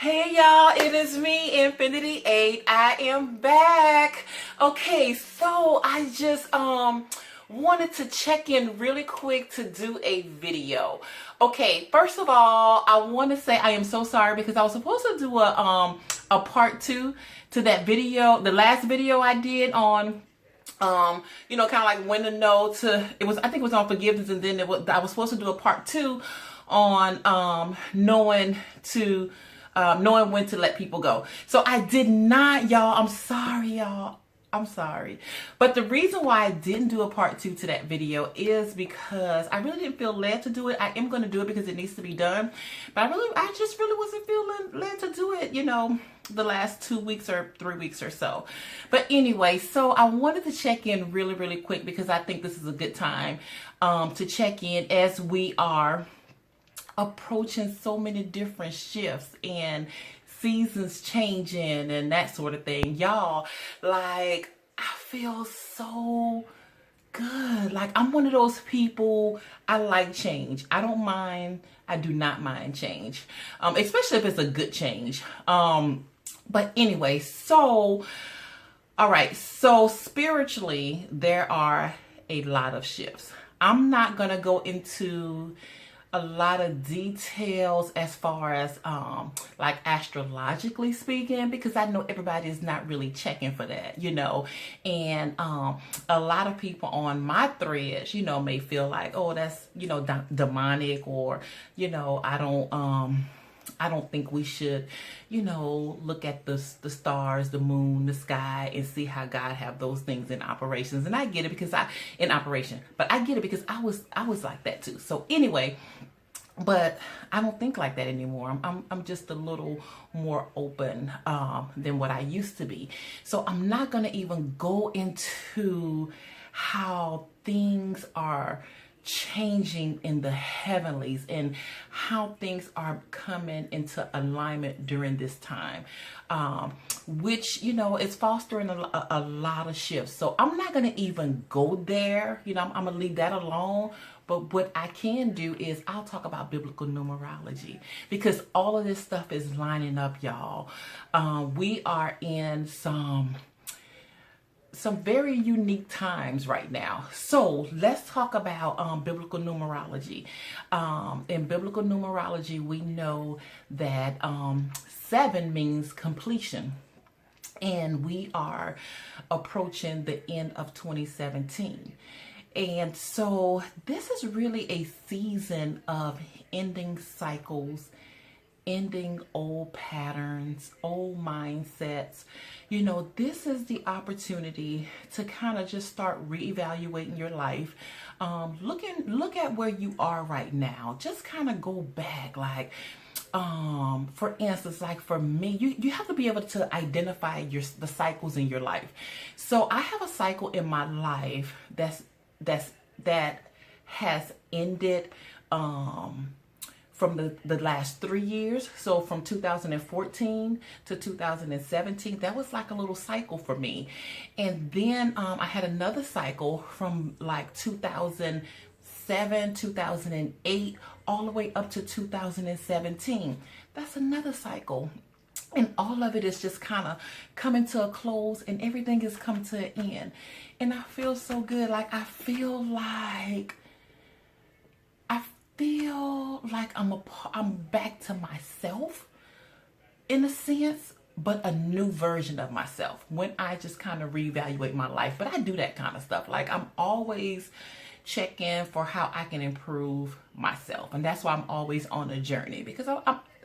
Hey y'all, it is me, Infinity 8. I am back. Okay, so I just wanted to check in really quick to do a video. Okay, first of all, I want to say I am so sorry because I was supposed to do a part 2 to that video, the last video I did on kind of like when to know to, I think it was on forgiveness, and then I was supposed to do a part 2 on knowing when to let people go. So I did not, y'all. I'm sorry, y'all. I'm sorry. But the reason why I didn't do a part 2 to that video is because I really didn't feel led to do it. I am going to do it because it needs to be done. But I just really wasn't feeling led to do it, the last 2 weeks or 3 weeks or so. But anyway, so I wanted to check in really, really quick because I think this is a good time to check in as we are approaching so many different shifts and seasons changing and that sort of thing. Y'all, like, I feel so good. Like, I'm one of those people, I like change. I do not mind change, especially if it's a good change. But anyway, so, all right, so spiritually, there are a lot of shifts. I'm not going to go into a lot of details as far as like astrologically speaking, because I know everybody is not really checking for that, and a lot of people on my threads, may feel like, oh, that's demonic, or I don't think we should, look at the stars, the moon, the sky, and see how God have those things in operations. And I get it because I get it because I was like that too. So anyway, but I don't think like that anymore. I'm just a little more open than what I used to be. So I'm not going to even go into how things are changing in the heavenlies and how things are coming into alignment during this time, which is fostering a lot of shifts. So I'm not going to even go there. I'm going to leave that alone. But what I can do is I'll talk about biblical numerology, because all of this stuff is lining up, y'all. We are in some very unique times right now. So let's talk about biblical numerology. In biblical numerology, we know that 7 means completion. And we are approaching the end of 2017. And so this is really a season of ending cycles, ending old patterns, old mindsets. This is the opportunity to kind of just start reevaluating your life. Look at where you are right now. Just kind of go back, like, for instance, like for me, you have to be able to identify the cycles in your life. So I have a cycle in my life that has ended from the last 3 years. So from 2014 to 2017, that was like a little cycle for me. And then I had another cycle from like 2007, 2008, all the way up to 2017. That's another cycle. And all of it is just kind of coming to a close, and everything is come to an end. And I feel so good. Like, I feel like I'm back to myself in a sense, but a new version of myself when I just kind of reevaluate my life. But I do that kind of stuff. Like, I'm always checking for how I can improve myself. And that's why I'm always on a journey, because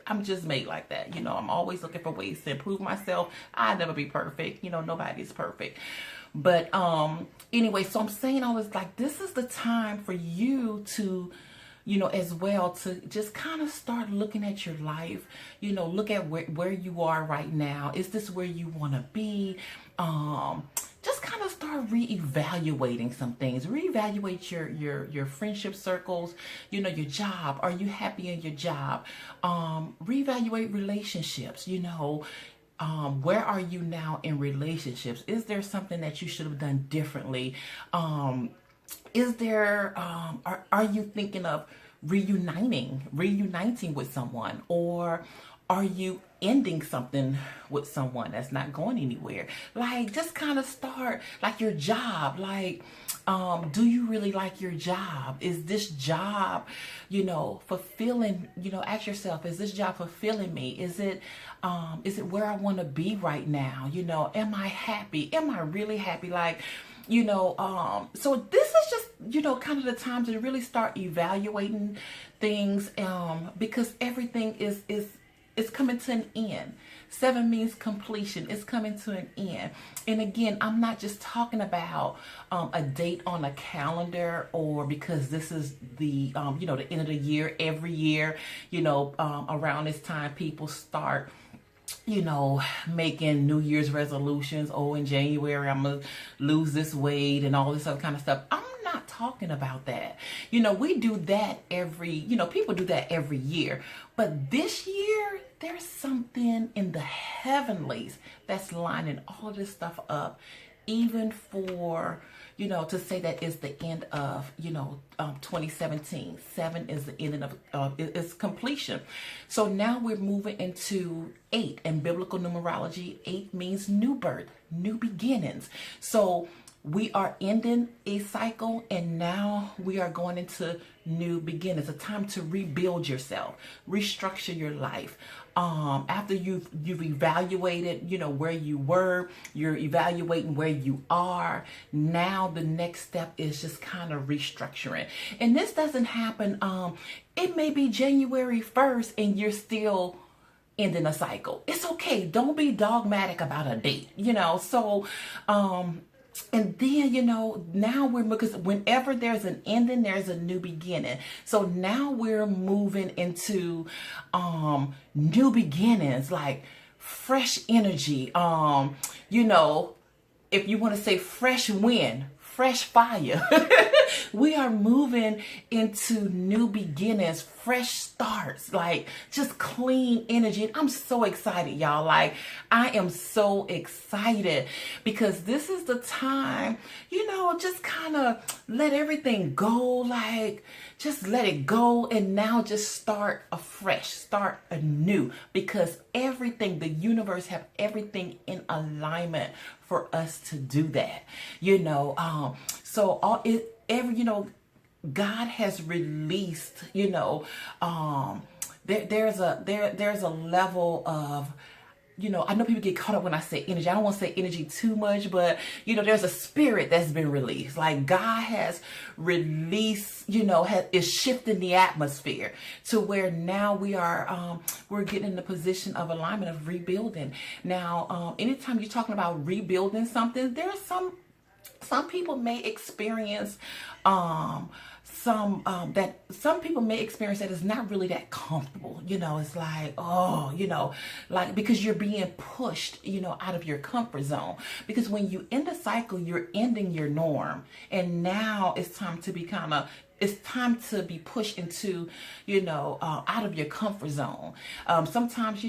I'm just made like that. I'm always looking for ways to improve myself. I'll never be perfect. Nobody's perfect. But anyway, so I'm saying all this, like, this is the time for you to, as well, to just kind of start looking at your life, look at where you are right now. Is this where you want to be? Just kind of start reevaluating some things. Reevaluate your friendship circles, your job. Are you happy in your job? Reevaluate relationships, where are you now in relationships? Is there something that you should have done differently? Is there, are you thinking of reuniting with someone? Or Are you ending something with someone that's not going anywhere? Like, just kind of start, like your job. Like, do you really like your job? Is this job, fulfilling, ask yourself, is this job fulfilling me? Is it where I want to be right now? Am I happy? Am I really happy? Like, so this is just, kind of the time to really start evaluating things, because everything is coming to an end. 7 means completion. It's coming to an end. And again, I'm not just talking about a date on a calendar, or because this is the, the end of the year. Every year, around this time, people start making New Year's resolutions. Oh, in January, I'm going to lose this weight and all this other kind of stuff. I'm not talking about that. We do that people do that every year. But this year, there's something in the heavenlies that's lining all of this stuff up, even for, to say that it's the end of, 2017. 7 is the end of its completion. So now we're moving into 8. In biblical numerology, 8 means new birth, new beginnings. So we are ending a cycle, and now we are going into new beginnings. A time to rebuild yourself, restructure your life. After you've evaluated, where you were, you're evaluating where you are. Now the next step is just kind of restructuring. And this doesn't happen. It may be January 1st and you're still ending a cycle. It's okay. Don't be dogmatic about a date, So, and then, now because whenever there's an ending, there's a new beginning. So now we're moving into new beginnings, like fresh energy. If you want to say fresh wind, fresh fire. We are moving into new beginnings, fresh starts, like just clean energy. And I'm so excited, y'all. Like, I am so excited because this is the time, just kind of let everything go, like just let it go, and now just start afresh, start anew, because everything, the universe have everything in alignment for us to do that, so God has released, there's a level of, I know people get caught up when I say energy. I don't want to say energy too much, but, there's a spirit that's been released. Like, God has released, is shifting the atmosphere to where now we're getting in the position of alignment of rebuilding. Now, anytime you're talking about rebuilding something, there's some people may experience some people may experience that it's not really that comfortable. It's like, like, because you're being pushed, out of your comfort zone. Because when you end a cycle, you're ending your norm. And now it's time to be pushed into, out of your comfort zone. Sometimes,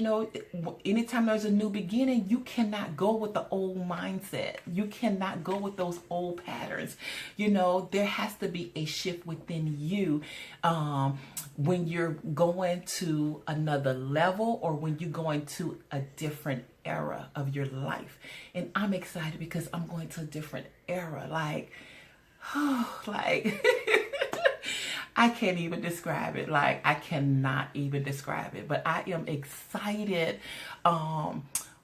anytime there's a new beginning, you cannot go with the old mindset. You cannot go with those old patterns. There has to be a shift within you when you're going to another level, or when you're going to a different era of your life. And I'm excited because I'm going to a different era. Like, I can't even describe it. Like, I cannot even describe it. But I am excited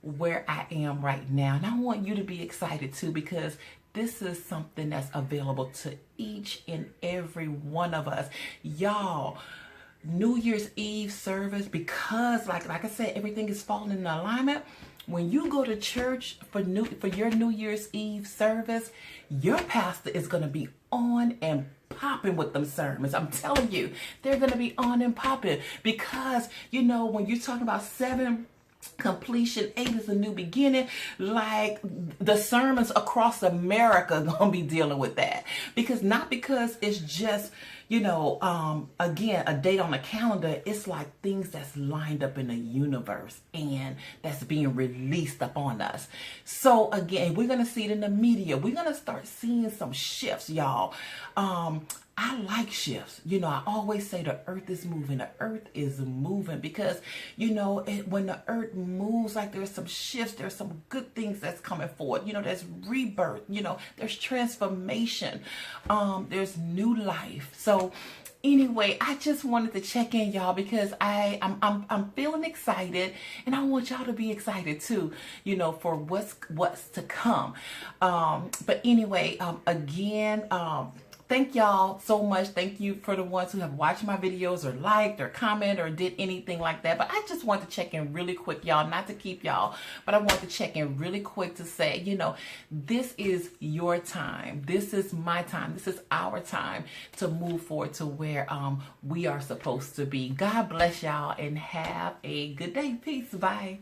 where I am right now. And I want you to be excited too, because this is something that's available to each and every one of us. Y'all, New Year's Eve service, because like I said, everything is falling in alignment. When you go to church for your New Year's Eve service, your pastor is going to be on and popping with them sermons. I'm telling you, they're going to be on and popping, because, when you're talking about 7 completion, 8 is a new beginning, like the sermons across America are going to be dealing with that. Not because it's just, again, a date on a calendar. It's like things that's lined up in the universe and that's being released upon us. So again, we're going to see it in the media. We're going to start seeing some shifts, y'all. I like shifts. You know, I always say the earth is moving. The earth is moving because, you know, when the earth moves, like there's some shifts, there's some good things that's coming forward. You know, there's rebirth, you know, there's transformation, there's new life. So anyway, I just wanted to check in, y'all, because I'm feeling excited, and I want y'all to be excited too, you know, for what's to come. But anyway, again, thank y'all so much. Thank you for the ones who have watched my videos or liked or commented or did anything like that. But I just want to check in really quick, y'all, not to keep y'all, but I want to check in really quick to say, you know, this is your time. This is my time. This is our time to move forward to where we are supposed to be. God bless y'all and have a good day. Peace. Bye.